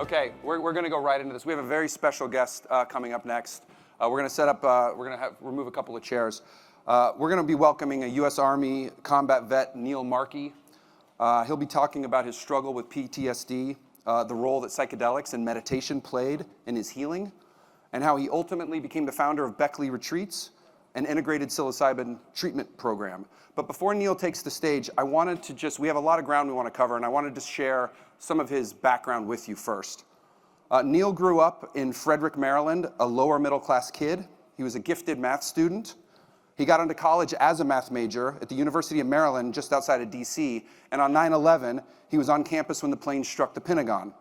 Okay, we're going to go right into this. We have a very special guest coming up next. We're going to set up, remove a couple of chairs. We're going to be welcoming a U.S. Army combat vet, Neil Markey. He'll be talking about his struggle with PTSD, the role that psychedelics and meditation played in his healing, and how he ultimately became the founder of Beckley Retreats, an integrated psilocybin treatment program. But before Neil takes the stage, we have a lot of ground we want to cover, and I wanted to share some of his background with you first. Neil grew up in Frederick, Maryland, a lower middle class kid. He was a gifted math student. He got into college as a math major at the University of Maryland, just outside of DC, and on 9/11, he was on campus when the plane struck the Pentagon.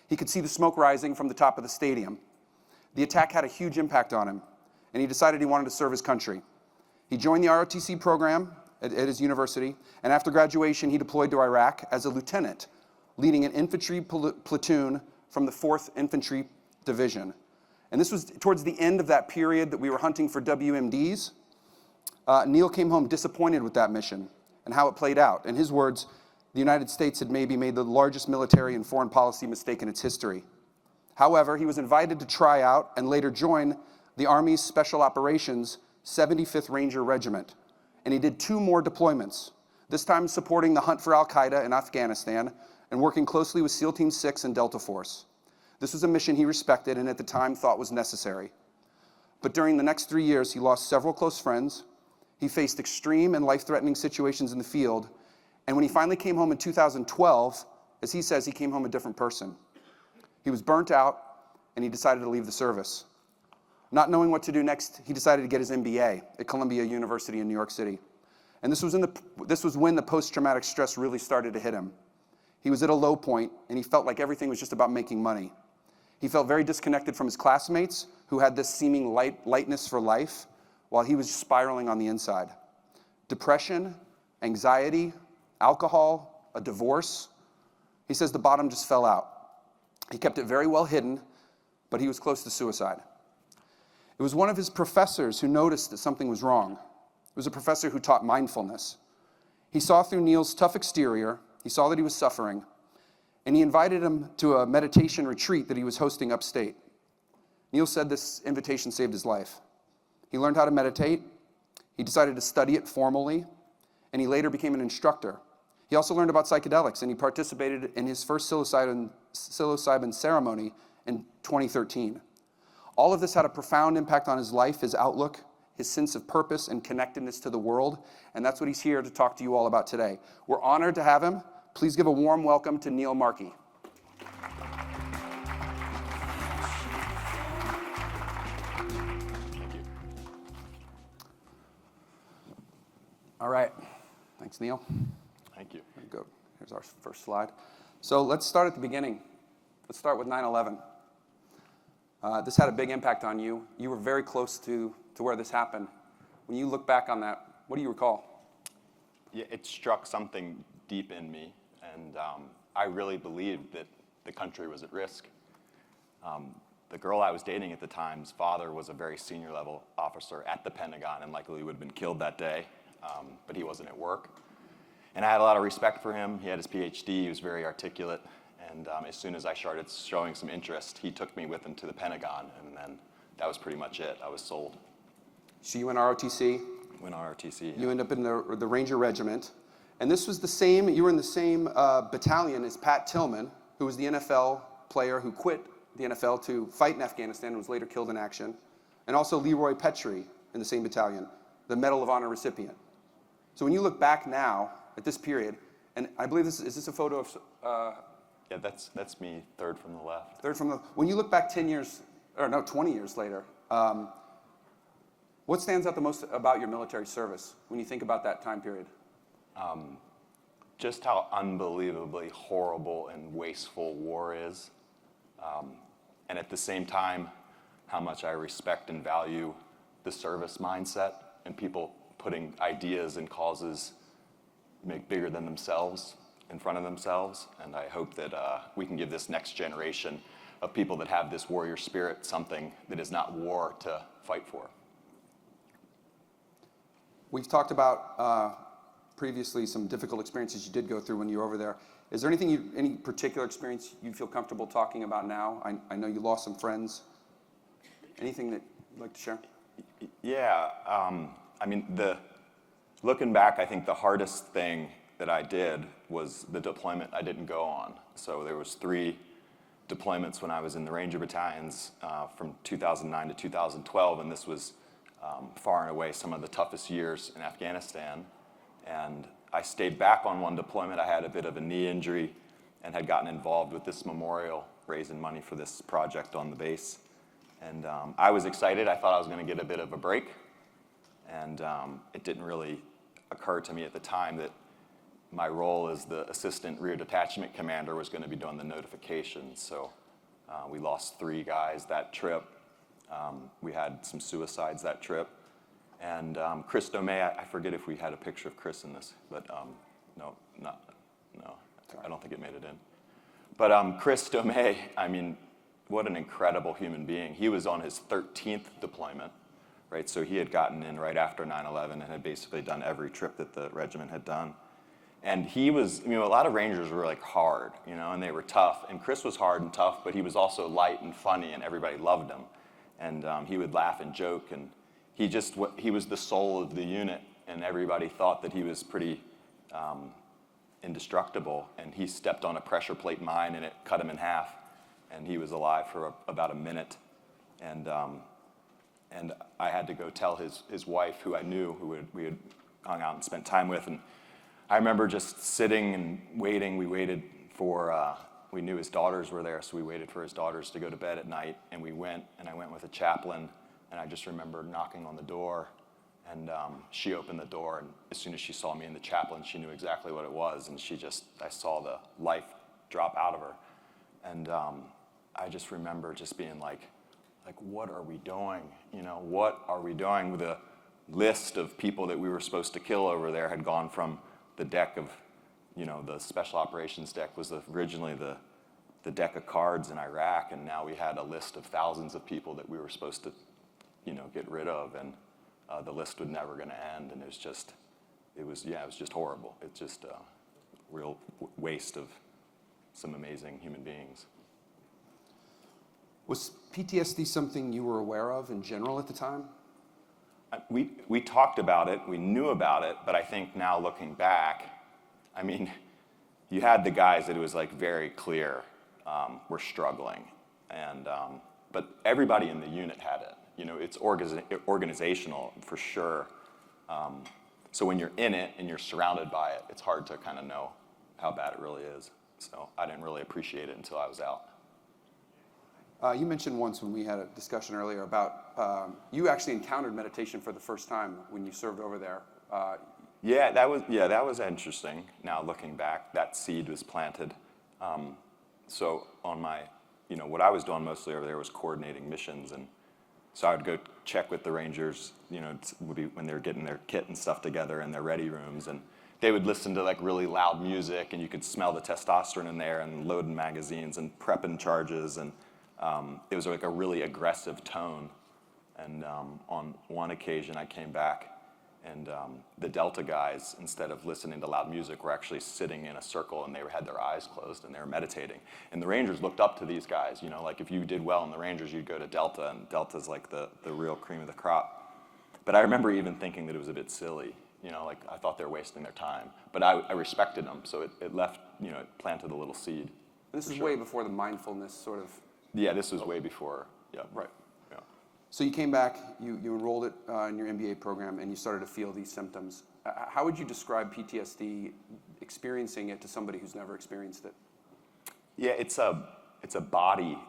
He could see the smoke rising from the top of the stadium. The attack had a huge impact on him, and he decided he wanted to serve his country. He joined the ROTC program at his university, and after graduation, he deployed to Iraq as a lieutenant, leading an infantry platoon from the 4th Infantry Division. And this was towards the end of that period that we were hunting for WMDs. Neil came home disappointed with that mission and how it played out. In his words, the United States had maybe made the largest military and foreign policy mistake in its history. However, he was invited to try out and later join the Army's Special Operations 75th Ranger Regiment. And he did 2 more deployments, this time supporting the hunt for al-Qaeda in Afghanistan and working closely with SEAL Team 6 and Delta Force. This was a mission he respected and at the time thought was necessary. But during the next 3 years, he lost several close friends. He faced extreme and life-threatening situations in the field. And when he finally came home in 2012, as he says, he came home a different person. He was burnt out, and he decided to leave the service. Not knowing what to do next, he decided to get his MBA at Columbia University in New York City. And this was when the post-traumatic stress really started to hit him. He was at a low point, and he felt like everything was just about making money. He felt very disconnected from his classmates, who had this seeming lightness for life, while he was spiraling on the inside. Depression, anxiety, alcohol, a divorce. He says the bottom just fell out. He kept it very well hidden, but he was close to suicide. It was one of his professors who noticed that something was wrong. It was a professor who taught mindfulness. He saw through Neil's tough exterior, he saw that he was suffering, and he invited him to a meditation retreat that he was hosting upstate. Neil said this invitation saved his life. He learned how to meditate, he decided to study it formally, and he later became an instructor. He also learned about psychedelics, and he participated in his first psilocybin ceremony in 2013. All of this had a profound impact on his life, his outlook, his sense of purpose and connectedness to the world, and that's what he's here to talk to you all about today. We're honored to have him. Please give a warm welcome to Neil Markey. Thank you. All right. Thanks, Neil. Thank you. There we go. Here's our first slide. So let's start at the beginning. Let's start with 9/11. This had a big impact on you. You were very close to where this happened. When you look back on that, what do you recall? Yeah, it struck something deep in me, and I really believed that the country was at risk. The girl I was dating at the time's father was a very senior level officer at the Pentagon and likely would have been killed that day, but he wasn't at work. And I had a lot of respect for him. He had his PhD, he was very articulate, and as soon as I started showing some interest, he took me with him to the Pentagon, and then that was pretty much it. I was sold. So you went ROTC. Went ROTC. You ended up in the Ranger Regiment. And this was you were in the same battalion as Pat Tillman, who was the NFL player who quit the NFL to fight in Afghanistan and was later killed in action. And also Leroy Petrie in the same battalion, the Medal of Honor recipient. So when you look back now at this period, and I believe is this a photo of... Yeah, that's me, third from the left. When you look back 20 years later, what stands out the most about your military service when you think about that time period? Just how unbelievably horrible and wasteful war is. And at the same time, how much I respect and value the service mindset and people putting ideas and causes make bigger than themselves in front of themselves. And I hope that we can give this next generation of people that have this warrior spirit something that is not war to fight for. We've talked about previously some difficult experiences you did go through when you were over there. Is there anything, any particular experience you feel comfortable talking about now? I know you lost some friends. Anything that you'd like to share? Yeah, I mean, looking back, I think the hardest thing that I did was the deployment I didn't go on. So there was 3 deployments when I was in the Ranger Battalions from 2009 to 2012, and this was far and away some of the toughest years in Afghanistan. And I stayed back on one deployment. I had a bit of a knee injury and had gotten involved with this memorial, raising money for this project on the base. And I was excited. I thought I was going to get a bit of a break. And it didn't really occur to me at the time that my role as the assistant rear detachment commander was going to be doing the notifications. So we lost 3 guys that trip. We had some suicides that trip. And Chris Domey, I forget if we had a picture of Chris in this, but no, I don't think it made it in. But Chris Domey, I mean, what an incredible human being. He was on his 13th deployment, right? So he had gotten in right after 9/11 and had basically done every trip that the regiment had done. And he was, a lot of Rangers were like hard, and they were tough. And Chris was hard and tough, but he was also light and funny, and everybody loved him. And he would laugh and joke, and he was the soul of the unit, and everybody thought that he was pretty indestructible. And he stepped on a pressure plate mine, and it cut him in half, and he was alive for about a minute. And I had to go tell his wife, who I knew, we had hung out and spent time with. And I remember just sitting and waiting. We waited for, we knew his daughters were there, so we waited for his daughters to go to bed at night, and I went with a chaplain, and I just remember knocking on the door, and she opened the door, and as soon as she saw me and the chaplain, she knew exactly what it was, and I saw the life drop out of her. And I just remember just being like, what are we doing? What are we doing? The list of people that we were supposed to kill over there had gone from the deck of, the special operations deck was originally the deck of cards in Iraq, and now we had a list of thousands of people that we were supposed to, get rid of, and the list was never going to end, and it was just horrible. It's just a real waste of some amazing human beings. Was PTSD something you were aware of in general at the time? We talked about it, we knew about it, but I think now looking back, you had the guys that it was like very clear were struggling, and but everybody in the unit had it. It's organizational for sure. So when you're in it and you're surrounded by it, it's hard to kind of know how bad it really is. So I didn't really appreciate it until I was out. You mentioned once when we had a discussion earlier about you actually encountered meditation for the first time when you served over there. That was interesting. Now looking back, that seed was planted. So on my, what I was doing mostly over there was coordinating missions, and so I would go check with the Rangers. It would be when they were getting their kit and stuff together in their ready rooms, and they would listen to like really loud music, and you could smell the testosterone in there, and loading magazines and prepping charges, and it was like a really aggressive tone. And on one occasion I came back, and the Delta guys, instead of listening to loud music, were actually sitting in a circle, and they had their eyes closed, and they were meditating. And the Rangers looked up to these guys. Like if you did well in the Rangers, you'd go to Delta, and Delta's like the real cream of the crop. But I remember even thinking that it was a bit silly. Like I thought they were wasting their time. But I respected them, so it left, it planted a little seed. This is way before the mindfulness sort of... Yeah, this was way before. Yeah. Right. Yeah. So you came back, you enrolled it in your MBA program, and you started to feel these symptoms. How would you describe PTSD, experiencing it to somebody who's never experienced it? Yeah, it's a body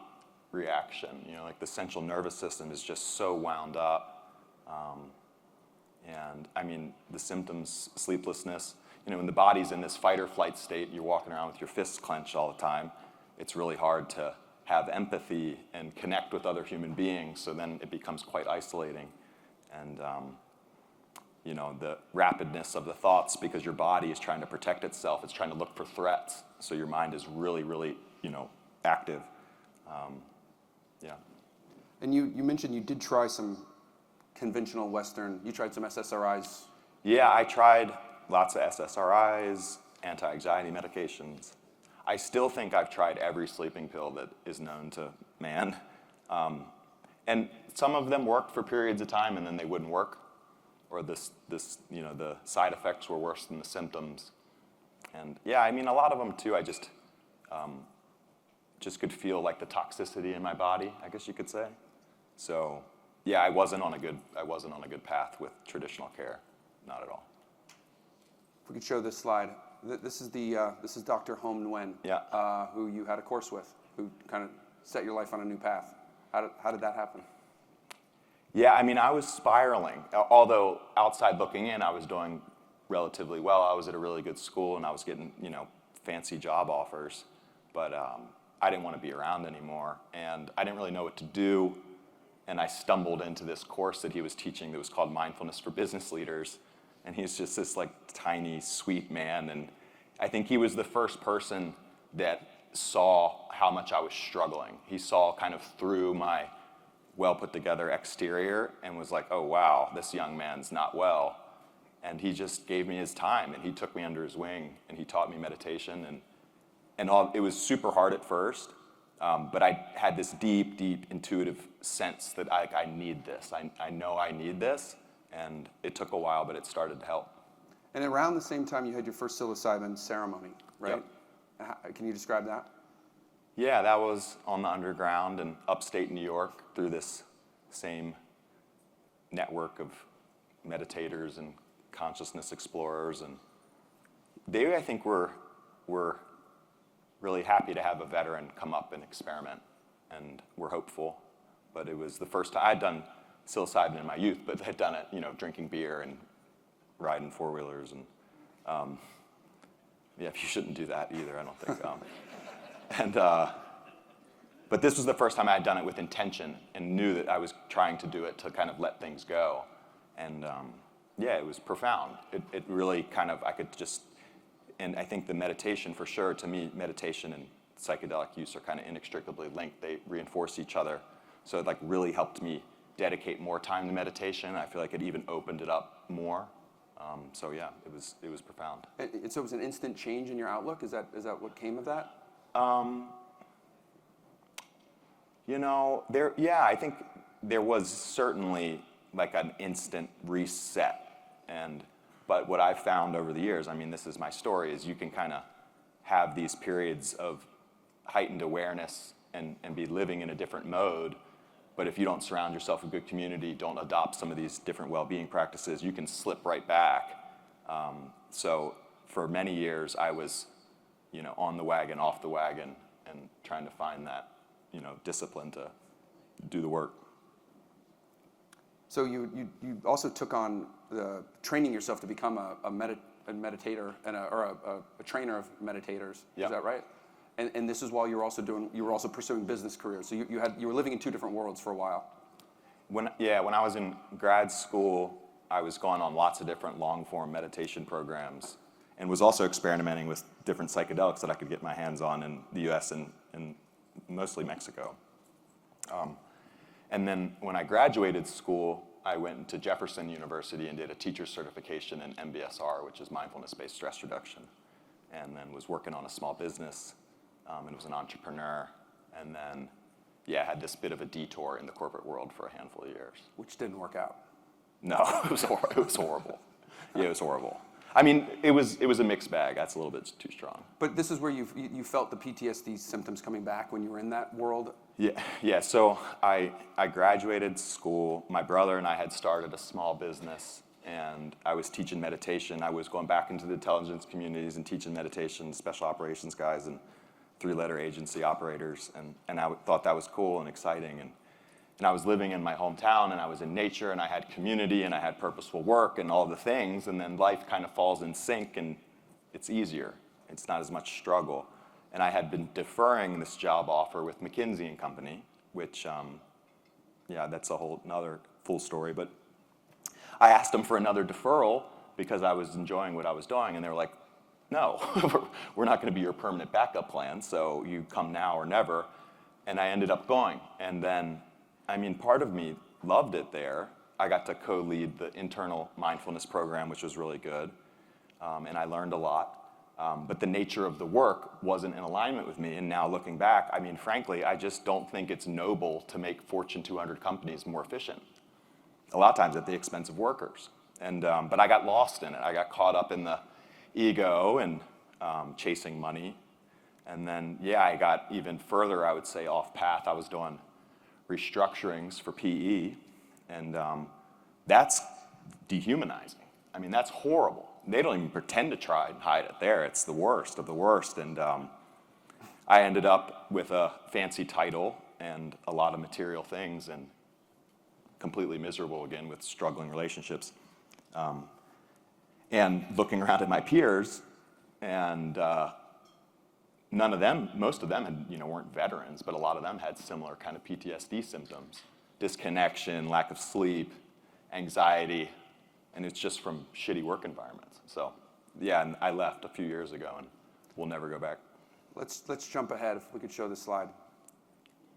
reaction. Like the central nervous system is just so wound up. And the symptoms, sleeplessness, when the body's in this fight or flight state, you're walking around with your fists clenched all the time. It's really hard to have empathy and connect with other human beings, so then it becomes quite isolating. And the rapidness of the thoughts, because your body is trying to protect itself, it's trying to look for threats, so your mind is really, really, active. And you mentioned you did try some conventional Western, you tried some SSRIs. Yeah, I tried lots of SSRIs, anti-anxiety medications. I still think I've tried every sleeping pill that is known to man. And some of them worked for periods of time and then they wouldn't work. Or the side effects were worse than the symptoms. And yeah, I mean, a lot of them too, I just could feel like the toxicity in my body, I guess you could say. So yeah, I wasn't on a good path with traditional care, not at all. If we could show this slide. This is Dr. Hom Nguyen, Yeah. who you had a course with, who kind of set your life on a new path. How did that happen? Yeah, I mean, I was spiraling. Although outside looking in, I was doing relatively well. I was at a really good school and I was getting, fancy job offers, but I didn't want to be around anymore and I didn't really know what to do. And I stumbled into this course that he was teaching that was called Mindfulness for Business Leaders. And he's just this like tiny, sweet man. And I think he was the first person that saw how much I was struggling. He saw kind of through my well put together exterior and was like, oh wow, this young man's not well. And he just gave me his time and he took me under his wing and he taught me meditation and it was super hard at first. But I had this deep, deep intuitive sense that I need this. I know I need this. And it took a while, but it started to help. And around the same time, you had your first psilocybin ceremony, right? Yep. Can you describe that? Yeah, that was on the underground in upstate New York through this same network of meditators and consciousness explorers. And they, I think, were really happy to have a veteran come up and experiment and were hopeful. But it was the first time I'd done psilocybin in my youth, but I'd done it, drinking beer and riding four-wheelers. And yeah, you shouldn't do that either, I don't think. But this was the first time I had done it with intention and knew that I was trying to do it to kind of let things go. And yeah, it was profound. It really kind of, I could just, and I think the meditation for sure, to me, meditation and psychedelic use are kind of inextricably linked. They reinforce each other. So it like really helped me dedicate more time to meditation. I feel like it even opened it up more. So yeah, it was profound. So it was an instant change in your outlook? Is that what came of that? I think there was certainly like an instant reset. But what I've found over the years, I mean, this is my story, is you can kind of have these periods of heightened awareness and be living in a different mode. But if you don't surround yourself with good community, don't adopt some of these different well-being practices, you can slip right back. So for many years, I was, on the wagon, off the wagon, and trying to find that, discipline to do the work. So you also took on the training yourself to become a meditator and a trainer of meditators. Yep. Is that right? And this is while you were also pursuing business careers. So you were living in two different worlds for a while. When I was in grad school, I was going on lots of different long-form meditation programs and was also experimenting with different psychedelics that I could get my hands on in the US and mostly Mexico. And then when I graduated school, I went to Jefferson University and did a teacher's certification in MBSR, which is mindfulness-based stress reduction, and then was working on a small business and was an entrepreneur. And then, had this bit of a detour in the corporate world for a handful of years. Which didn't work out. No, it was horrible. Yeah, it was horrible. I mean, it was a mixed bag. That's a little bit too strong. But this is where you felt the PTSD symptoms coming back when you were in that world? Yeah. So I graduated school. My brother and I had started a small business, and I was teaching meditation. I was going back into the intelligence communities and teaching meditation, special operations guys and three-letter agency operators, and I thought that was cool and exciting. And I was living in my hometown, and I was in nature, and I had community, and I had purposeful work, and all the things, and then life kind of falls in sync, and it's easier. It's not as much struggle. And I had been deferring this job offer with McKinsey and Company, which, that's a whole another full story, but I asked them for another deferral because I was enjoying what I was doing, and they were like, no, we're not gonna be your permanent backup plan, so you come now or never. And I ended up going, and then, part of me loved it there. I got to co-lead the internal mindfulness program, which was really good. and I learned a lot. But the nature of the work wasn't in alignment with me. And now looking back, I mean, frankly, I just don't think it's noble to make Fortune 200 companies more efficient. A lot of times at the expense of workers. And, but I got lost in it. I got caught up in the ego and chasing money. And then, yeah, I got even further, I would say, off path. I was doing restructurings for PE. And that's dehumanizing. I mean, that's horrible. They don't even pretend to try and hide it there. It's the worst of the worst. And I ended up with a fancy title and a lot of material things and completely miserable again with struggling relationships. And looking around at my peers, and none of them, most of them had, weren't veterans, but a lot of them had similar kind of PTSD symptoms. Disconnection, lack of sleep, anxiety, and it's just from shitty work environments. So, yeah, and I left a few years ago, and we'll never go back. Let's jump ahead if we could show this slide.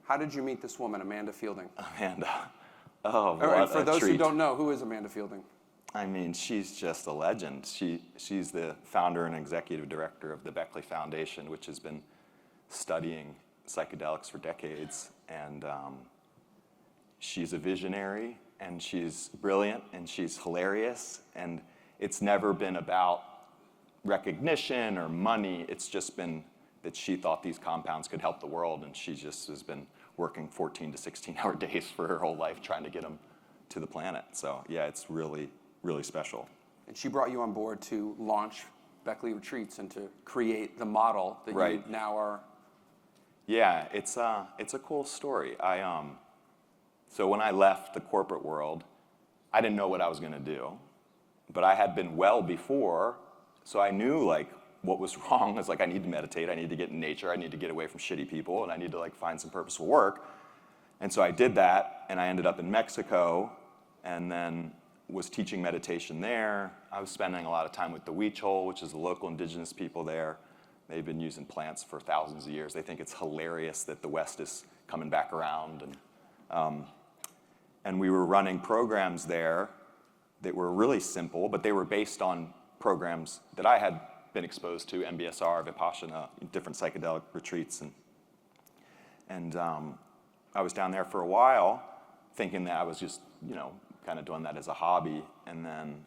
How did you meet this woman, Amanda Fielding? Amanda, oh, what and for a those treat. who don't know, who is Amanda Fielding? I mean, she's just a legend. She's the founder and executive director of the Beckley Foundation, which has been studying psychedelics for decades, and she's a visionary, and she's brilliant, and she's hilarious, and it's never been about recognition or money. It's just been that she thought these compounds could help the world, and she just has been working 14 to 16-hour days for her whole life trying to get them to the planet. So yeah, it's really, really special. And she brought you on board to launch Beckley Retreats and to create the model that Right. you now are. Yeah, it's a cool story. So when I left the corporate world, I didn't know what I was going to do, but I had been well before, so I knew like what was wrong. It's like I need to meditate, I need to get in nature, I need to get away from shitty people, and I need to like find some purposeful work. And so I did that, and I ended up in Mexico, and then was teaching meditation there. I was spending a lot of time with the Huichol, which is the local indigenous people there. They've been using plants for thousands of years. They think it's hilarious that the West is coming back around. And we were running programs there that were really simple, but they were based on programs that I had been exposed to, MBSR, Vipassana, different psychedelic retreats. And I was down there for a while thinking that I was just, kind of doing that as a hobby. And then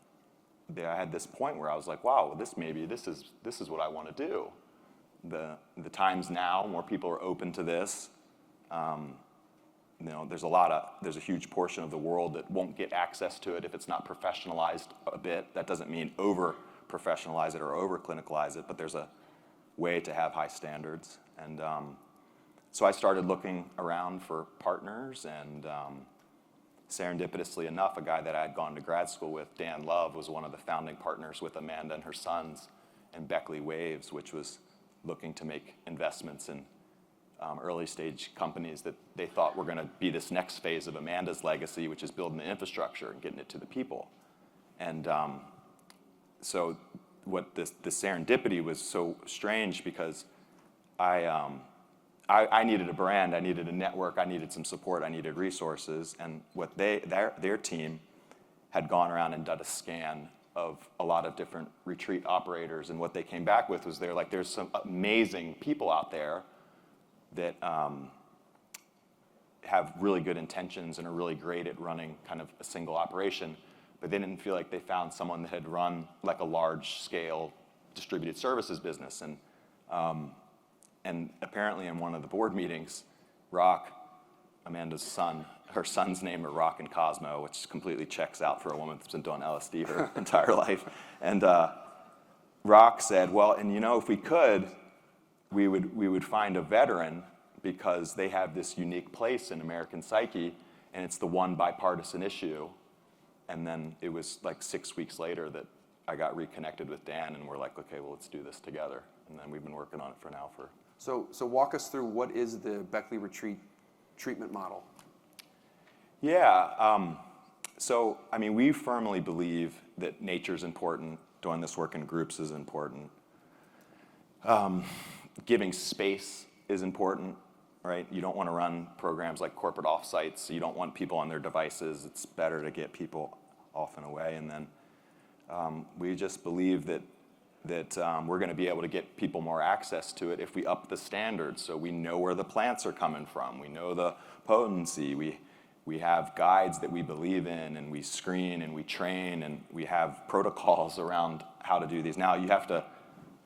I had this point where I was like, wow, this is what I want to do. The times now, more people are open to this. There's a huge portion of the world that won't get access to it if it's not professionalized a bit. That doesn't mean over-professionalize it or over-clinicalize it, but there's a way to have high standards. And so I started looking around for partners, and serendipitously enough, a guy that I had gone to grad school with, Dan Love, was one of the founding partners with Amanda and her sons in Beckley Waves, which was looking to make investments in early stage companies that they thought were going to be this next phase of Amanda's legacy, which is building the infrastructure and getting it to the people. And so what the serendipity was so strange, because I needed a brand, I needed a network, I needed some support, I needed resources, and what their team had gone around and done a scan of a lot of different retreat operators, and what they came back with was there's some amazing people out there that have really good intentions and are really great at running kind of a single operation, but they didn't feel like they found someone that had run like a large-scale distributed services business. And apparently in one of the board meetings, Rock, Amanda's son, her son's name are Rock and Cosmo, which completely checks out for a woman that's been doing LSD her entire life. And Rock said, well, and if we could, we would find a veteran, because they have this unique place in American psyche, and it's the one bipartisan issue. And then it was like 6 weeks later that I got reconnected with Dan, and we're like, okay, well, let's do this together. And then we've been working on it for now. So walk us through, what is the Beckley Retreat treatment model? Yeah, so I mean, we firmly believe that nature's important, doing this work in groups is important. Giving space is important, right? You don't want to run programs like corporate offsites. You don't want people on their devices. It's better to get people off and away. And then we just believe that we're going to be able to get people more access to it if we up the standards, so we know where the plants are coming from, we know the potency, we have guides that we believe in, and we screen and we train, and we have protocols around how to do these. Now you have to,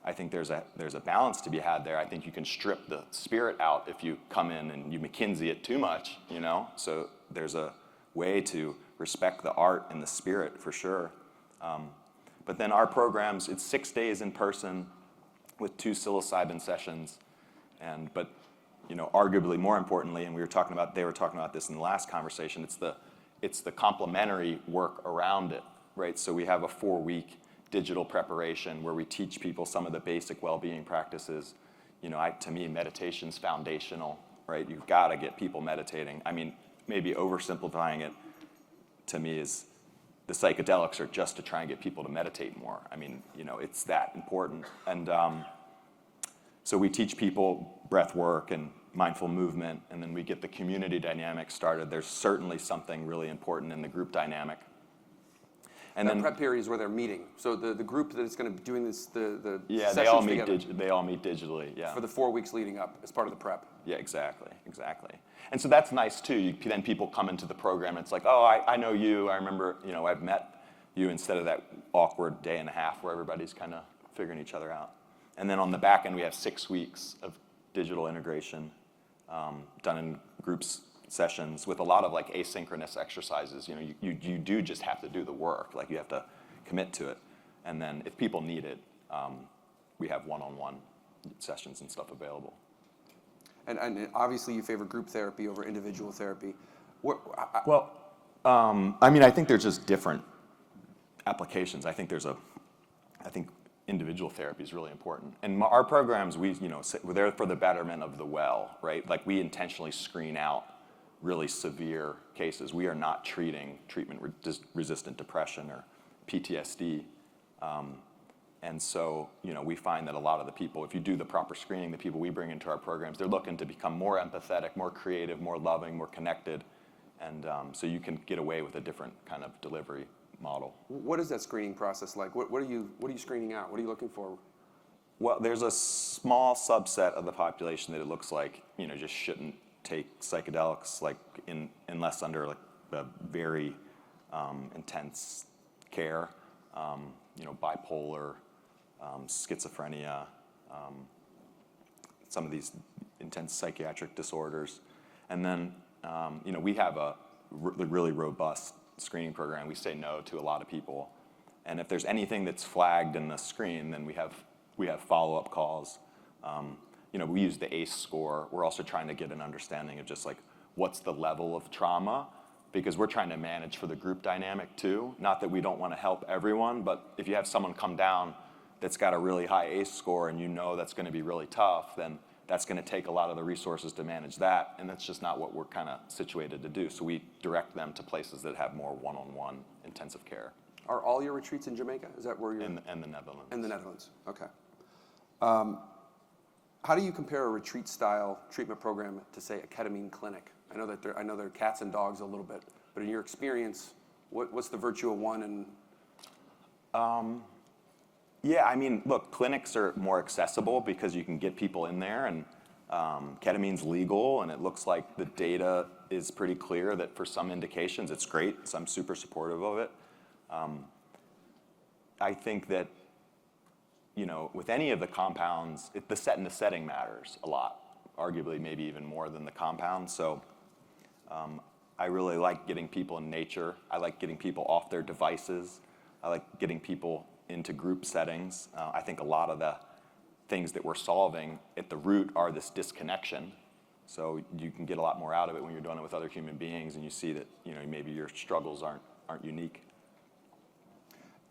I think there's a balance to be had there. I think you can strip the spirit out if you come in and you McKinsey it too much, you know? So there's a way to respect the art and the spirit for sure. But then our programs, it's 6 days in person with 2 psilocybin sessions, but you know, arguably more importantly, and they were talking about this in the last conversation, it's the complementary work around it, right? So we have a 4-week digital preparation where we teach people some of the basic well-being practices. You know, to me, meditation's foundational, right? You've got to get people meditating. I mean, maybe oversimplifying it to me is the psychedelics are just to try and get people to meditate more. I mean, you know, it's that important. And so we teach people breath work and mindful movement, and then we get the community dynamic started. There's certainly something really important in the group dynamic. And that then prep period is where they're meeting. So the group that is going to be doing this, the yeah, sessions they all meet digitally. Yeah, for the 4 weeks leading up as part of the prep. Yeah, exactly. And so that's nice too. Then people come into the program, and it's like, oh, I know you. I remember, you know, I've met you, instead of that awkward day and a half where everybody's kind of figuring each other out. And then on the back end, we have 6 weeks of digital integration done in groups sessions with a lot of like asynchronous exercises. You know, you do just have to do the work. Like you have to commit to it. And then if people need it, we have one-on-one sessions and stuff available. And obviously you favor group therapy over individual therapy. I mean, I think there's just different applications. I think individual therapy is really important. And our programs, we're there for the betterment of the well, right? Like we intentionally screen out really severe cases. We are not treating treatment-resistant depression or PTSD. And so, you know, we find that a lot of the people, if you do the proper screening, the people we bring into our programs, they're looking to become more empathetic, more creative, more loving, more connected. And so you can get away with a different kind of delivery model. What is that screening process like? What are you screening out? What are you looking for? Well, there's a small subset of the population that it looks like, you know, just shouldn't take psychedelics like unless under like a very intense care. You know, bipolar, schizophrenia, some of these intense psychiatric disorders. And then, you know, we have a really robust screening program. We say no to a lot of people. And if there's anything that's flagged in the screen, then we have follow-up calls. You know, we use the ACE score. We're also trying to get an understanding of just like what's the level of trauma, because we're trying to manage for the group dynamic too. Not that we don't want to help everyone, but if you have someone come down that's got a really high ACE score and you know that's going to be really tough, then that's going to take a lot of the resources to manage that, and that's just not what we're kind of situated to do. So we direct them to places that have more one-on-one intensive care. Are all your retreats in Jamaica? Is that where you're? In the Netherlands. In the Netherlands, okay. How do you compare a retreat-style treatment program to, say, a ketamine clinic? I know they're cats and dogs a little bit, but in your experience, what's the virtue of one and? Yeah, I mean, look, clinics are more accessible because you can get people in there, and ketamine's legal, and it looks like the data is pretty clear that for some indications it's great, so I'm super supportive of it. I think that, you know, with any of the compounds, the setting matters a lot, arguably maybe even more than the compound. So I really like getting people in nature. I like getting people off their devices. I like getting people into group settings. I think a lot of the things that we're solving at the root are this disconnection. So you can get a lot more out of it when you're doing it with other human beings, and you see that, you know, maybe your struggles aren't unique.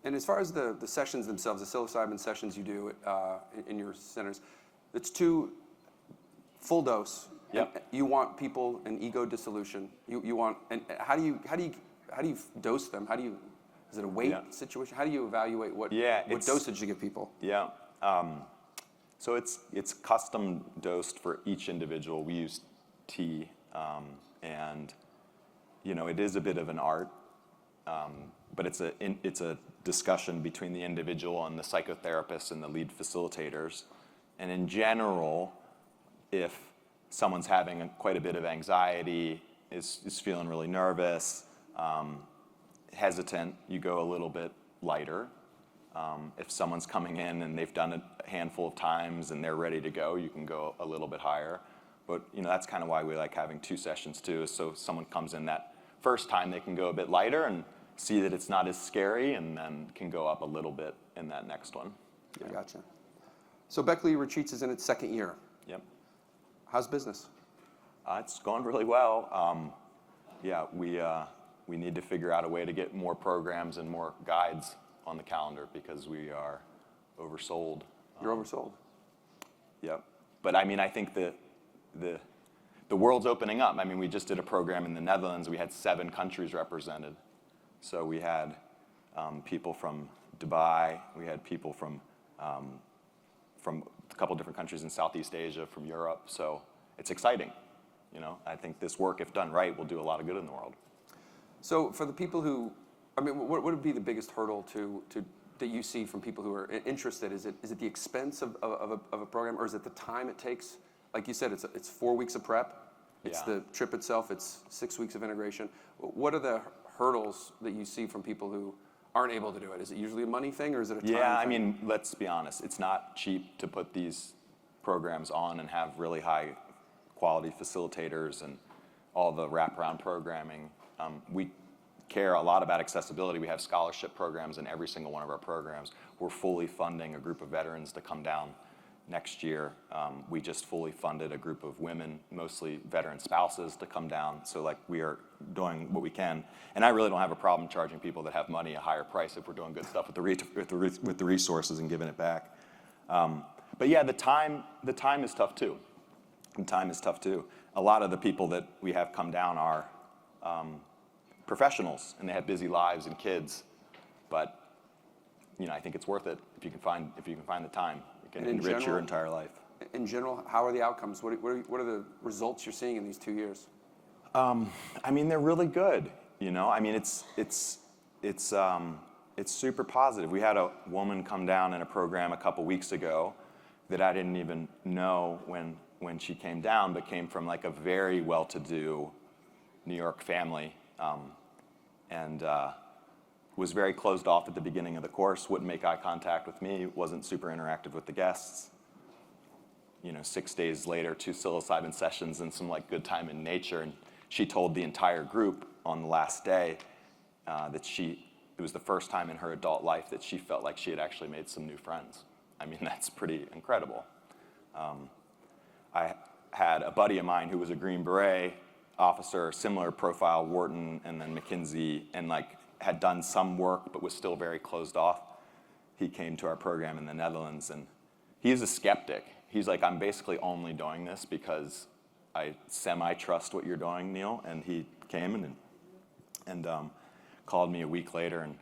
And as far as the sessions themselves, the psilocybin sessions you do in your centers, it's 2 full dose. Yep. You want people in ego dissolution. You want, and how do you dose them? Is it a weight situation? How do you evaluate what dosage to give people? Yeah. So it's custom dosed for each individual. We use tea, and you know, it is a bit of an art. but it's a discussion between the individual and the psychotherapist and the lead facilitators. And in general, if someone's having quite a bit of anxiety, is feeling really nervous, hesitant, you go a little bit lighter. If someone's coming in and they've done it a handful of times and they're ready to go, you can go a little bit higher. But that's kind of why we like having 2 sessions too, is so if someone comes in that first time, they can go a bit lighter and see that it's not as scary, and then can go up a little bit in that next one. Yeah. Gotcha. So Beckley Retreats is in its 2nd year. Yep. How's business? It's going really well. We need to figure out a way to get more programs and more guides on the calendar because we are oversold. You're oversold. Yep. But I mean, I think the world's opening up. I mean, we just did a program in the Netherlands. We had 7 countries represented. So we had people from Dubai. We had people from a couple different countries in Southeast Asia, from Europe. So it's exciting. I think this work, if done right, will do a lot of good in the world. So for the people who, what would be the biggest hurdle that you see from people who are interested? Is it the expense of a program, or is it the time it takes? Like you said, it's 4 weeks of prep. It's the trip itself. It's 6 weeks of integration. What are the hurdles that you see from people who aren't able to do it? Is it usually a money thing, or is it a time thing? I mean, let's be honest. It's not cheap to put these programs on and have really high quality facilitators and all the wraparound programming. We care a lot about accessibility. We have scholarship programs in every single one of our programs. We're fully funding a group of veterans to come down next year. We just fully funded a group of women, mostly veteran spouses, to come down. So we are doing what we can. And I really don't have a problem charging people that have money a higher price if we're doing good stuff with the resources and giving it back. But yeah, the time is tough too. A lot of the people that we have come down are professionals, and they have busy lives and kids. But I think it's worth it if you can find the time. It can enrich your entire life. In general, how are the outcomes? What are the results you're seeing in these 2 years? I mean, they're really good. I mean, it's super positive. We had a woman come down in a program a couple weeks ago that I didn't even know when she came down, but came from a very well-to-do New York family, and was very closed off at the beginning of the course, wouldn't make eye contact with me, wasn't super interactive with the guests. 6 days later, 2 psilocybin sessions and some good time in nature, and she told the entire group on the last day that it was the first time in her adult life that she felt like she had actually made some new friends. I mean, that's pretty incredible. I had a buddy of mine who was a Green Beret officer, similar profile, Wharton and then McKinsey, and had done some work but was still very closed off. He came to our program in the Netherlands, and he's a skeptic. He's like, I'm basically only doing this because I semi-trust what you're doing, Neil. And he came and called me a week later and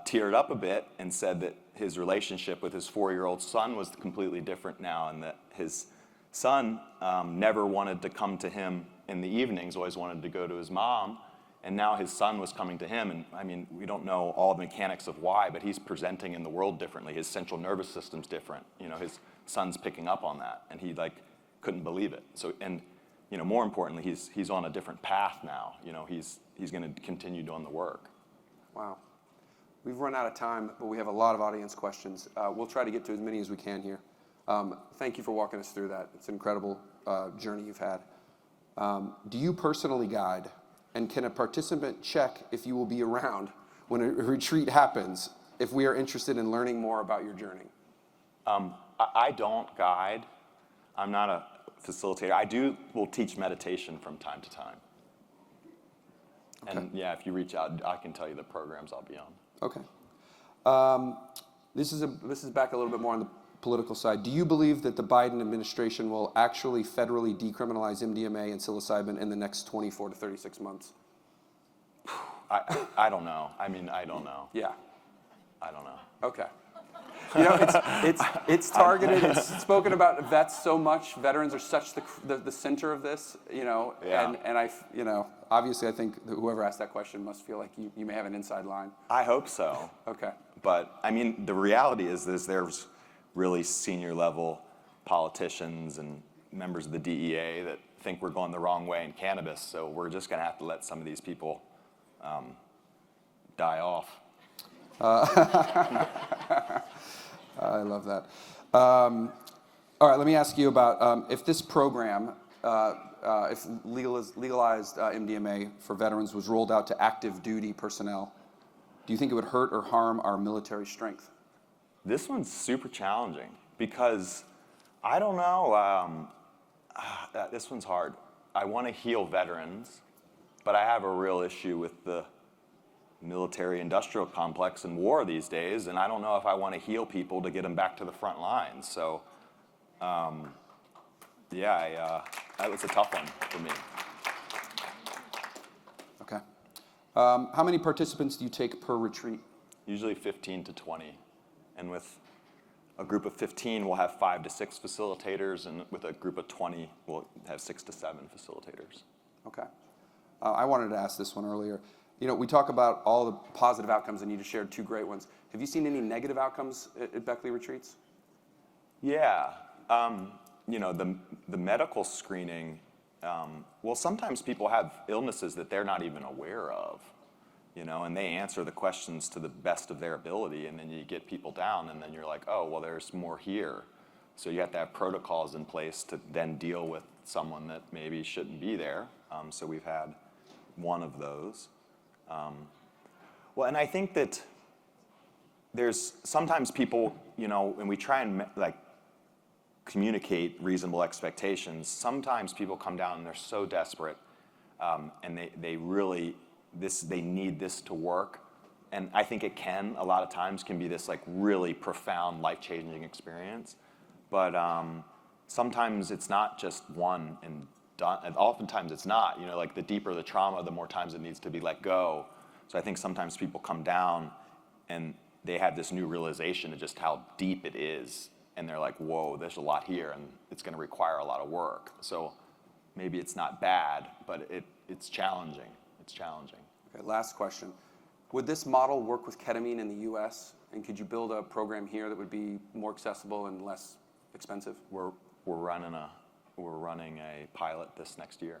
teared up a bit and said that his relationship with his 4-year-old son was completely different now, and that his son never wanted to come to him in the evenings, always wanted to go to his mom. And now his son was coming to him, and I mean, we don't know all the mechanics of why, but he's presenting in the world differently. His central nervous system's different. His son's picking up on that, and he couldn't believe it. So, and more importantly, he's on a different path now. He's going to continue doing the work. Wow. We've run out of time, but we have a lot of audience questions. We'll try to get to as many as we can here. Thank you for walking us through that. It's an incredible journey you've had. Do you personally guide? And can a participant check if you will be around when a retreat happens if we are interested in learning more about your journey? I don't guide. I'm not a facilitator. will teach meditation from time to time. Okay. And yeah, if you reach out, I can tell you the programs I'll be on. Okay. This is back a little bit more on the political side. Do you believe that the Biden administration will actually federally decriminalize MDMA and psilocybin in the next 24 to 36 months? I don't know. I mean, I don't know. Yeah. I don't know. Okay. You know, it's targeted. It's spoken about vets so much. Veterans are such the center of this. You know, Yeah. and I, you know, obviously I think that whoever asked that question must feel like you may have an inside line. I hope so. Okay. But I mean, the reality is there's really senior level politicians and members of the DEA that think we're going the wrong way in cannabis. So we're just going to have to let some of these people die off. I love that. All right, let me ask you about if this program, if legalized MDMA for veterans was rolled out to active duty personnel, do you think it would hurt or harm our military strength? This one's super challenging because I don't know. This one's hard. I want to heal veterans, but I have a real issue with the military-industrial complex and war these days, and I don't know if I want to heal people to get them back to the front lines. So, that was a tough one for me. Okay. How many participants do you take per retreat? Usually 15 to 20, and with a group of 15, we'll have 5 to 6 facilitators, and with a group of 20, we'll have 6 to 7 facilitators. Okay. I wanted to ask this one earlier. You know, we talk about all the positive outcomes, and you just shared 2 great ones. Have you seen any negative outcomes at Beckley Retreats? Yeah. You know, the medical screening, well, sometimes people have illnesses that they're not even aware of, you know, and they answer the questions to the best of their ability, and then you get people down, and then you're like, oh, well, there's more here. So you have to have protocols in place to then deal with someone that maybe shouldn't be there. So we've had one of those. Well, and I think that there's sometimes people, you know, when we try and communicate reasonable expectations, sometimes people come down and they're so desperate, and they really they need this to work, and I think it can a lot of times can be this like really profound life-changing experience, but sometimes it's not just one and done, and oftentimes it's not. You know, like the deeper the trauma, the more times it needs to be let go. So I think sometimes people come down and they have this new realization of just how deep it is, and they're like, whoa, there's a lot here, and it's going to require a lot of work. So maybe it's not bad, but it's challenging. It's challenging. Okay, last question. Would this model work with ketamine in the US? And could you build a program here that would be more accessible and less expensive? We're running a pilot this next year.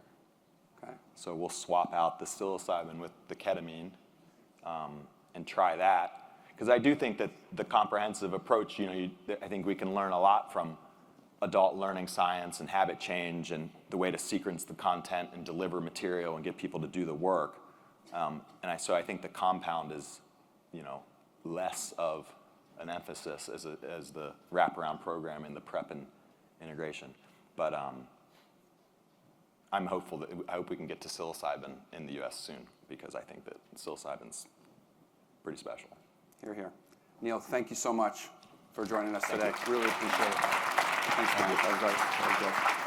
Okay. So we'll swap out the psilocybin with the ketamine and try that. Because I do think that the comprehensive approach, you know, I think we can learn a lot from adult learning science and habit change and the way to sequence the content and deliver material and get people to do the work. So I think the compound is, you know, less of an emphasis as the wraparound program in the prep and integration. But I'm hopeful I hope we can get to psilocybin in the U.S. soon, because I think that psilocybin's pretty special. Hear, hear. Neil, thank you so much for joining us today. Really appreciate it. Thanks, man. That was great.